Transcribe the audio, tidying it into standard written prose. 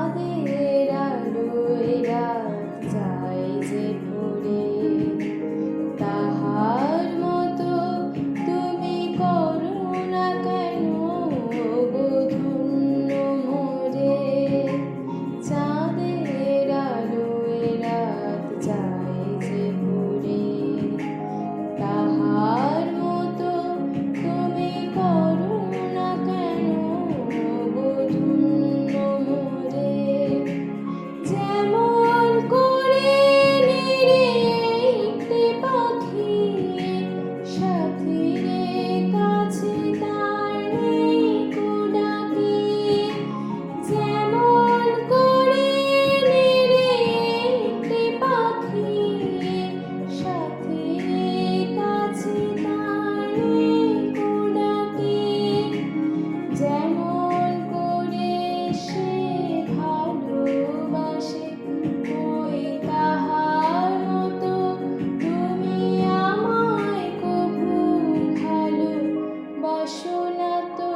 চাঁদের আলোয় রাত যায় যে ভরে, তাহার মতো তুমি করো না কেন গো ধন্য মোরে। চাঁদের আলোয় রাত যায় যে ভরে, তাহার মতো তুমি করো না কেন গো ধন্য মোরে। যেমন করে নিরে একটি পাখি সাথীর কাছে তার নেই কো ডাকি, যেমন করে নিরে একটি পাখি সাথীর কাছে তার নেই কো ডাকি, যেমন করে সে ভালোবাসে ওই তাহার মতো তুমি আমায় কভু ভালোবাসো না তো।